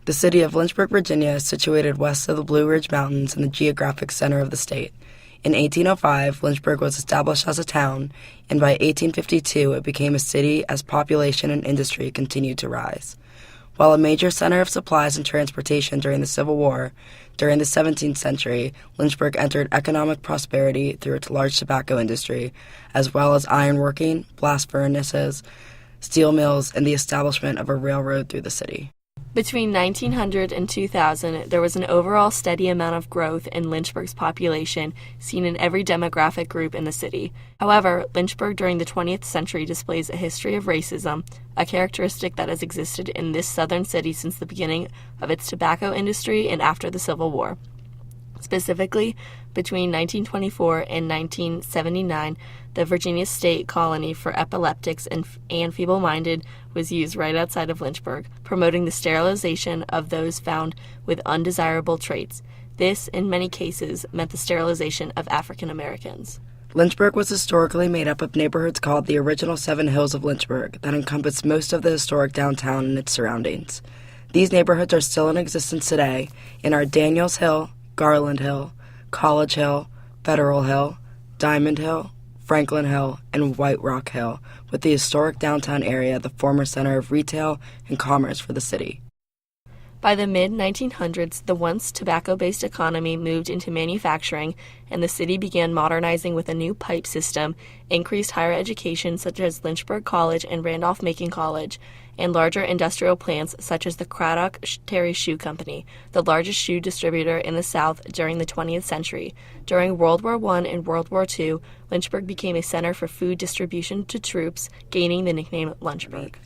The city of Lynchburg, Virginia is situated west of the Blue Ridge Mountains in the geographic center of the state. In 1805, Lynchburg was established as a town, and by 1852 it became a city as population and industry continued to rise. While a major center of supplies and transportation during the Civil War, during the 17th century, Lynchburg entered economic prosperity through its large tobacco industry, as well as ironworking, blast furnaces, steel mills, and the establishment of a railroad through the city. Between 1900 and 2000, there was an overall steady amount of growth in Lynchburg's population seen in every demographic group in the city. However, Lynchburg during the 20th century displays a history of racism, a characteristic that has existed in this southern city since the beginning of its tobacco industry and after the Civil War. Specifically, between 1924 and 1979, the Virginia State Colony for Epileptics and Feeble-Minded was used right outside of Lynchburg, promoting the sterilization of those found with undesirable traits. This, in many cases, meant the sterilization of African Americans. Lynchburg was historically made up of neighborhoods called the original 7 Hills of Lynchburg that encompassed most of the historic downtown and its surroundings. These neighborhoods are still in existence today and are Daniels Hill, Garland Hill, College Hill, Federal Hill, Diamond Hill, Franklin Hill, and White Rock Hill, with the historic downtown area the former center of retail and commerce for the city. By the mid-1900s, the once tobacco-based economy moved into manufacturing, and the city began modernizing with a new pipe system, increased higher education such as Lynchburg College and Randolph-Macon College, and larger industrial plants such as the Craddock Terry Shoe Company, the largest shoe distributor in the South during the 20th century. During World War I and World War II, Lynchburg became a center for food distribution to troops, gaining the nickname Lynchburg.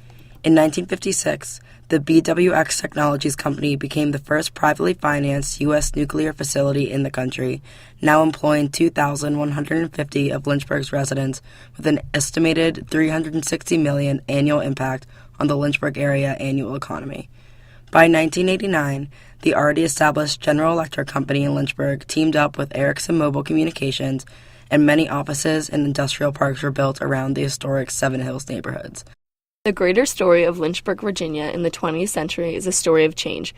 In 1956, the BWX Technologies Company became the first privately financed U.S. nuclear facility in the country, now employing 2,150 of Lynchburg's residents with an estimated $360 million annual impact on the Lynchburg area annual economy. By 1989, the already established General Electric Company in Lynchburg teamed up with Ericsson Mobile Communications, and many offices and industrial parks were built around the historic Seven Hills neighborhoods. The greater story of Lynchburg, Virginia in the 20th century is a story of change.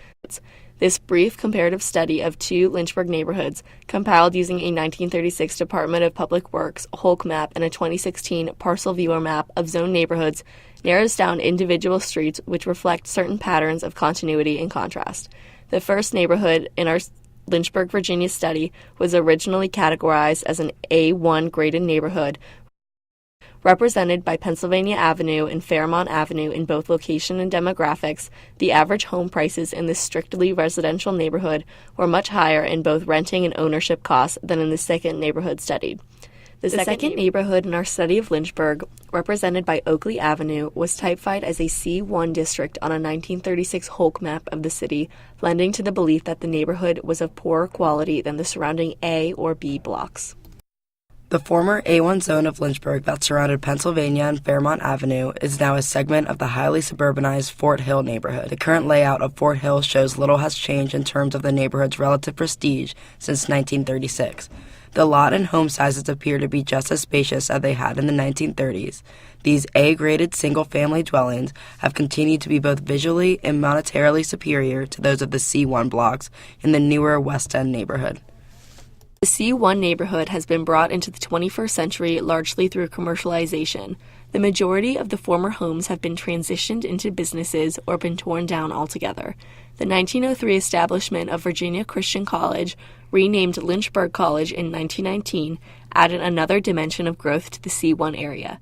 This brief comparative study of 2 Lynchburg neighborhoods, compiled using a 1936 Department of Public Works Hulk map and a 2016 Parcel Viewer map of zoned neighborhoods, narrows down individual streets which reflect certain patterns of continuity and contrast. The first neighborhood in our Lynchburg, Virginia study was originally categorized as an A1 graded neighborhood, represented by Pennsylvania Avenue and Fairmont Avenue in both location and demographics. The average home prices in this strictly residential neighborhood were much higher in both renting and ownership costs than in the second neighborhood studied. The second neighborhood in our study of Lynchburg, represented by Oakley Avenue, was typified as a C1 district on a 1936 Hulk map of the city, lending to the belief that the neighborhood was of poorer quality than the surrounding A or B blocks. The former A1 zone of Lynchburg that surrounded Pennsylvania and Fairmont Avenue is now a segment of the highly suburbanized Fort Hill neighborhood. The current layout of Fort Hill shows little has changed in terms of the neighborhood's relative prestige since 1936. The lot and home sizes appear to be just as spacious as they had in the 1930s. These A-graded single-family dwellings have continued to be both visually and monetarily superior to those of the C1 blocks in the newer West End neighborhood. The C1 neighborhood has been brought into the 21st century largely through commercialization. The majority of the former homes have been transitioned into businesses or been torn down altogether. The 1903 establishment of Virginia Christian College, renamed Lynchburg College in 1919, added another dimension of growth to the C1 area.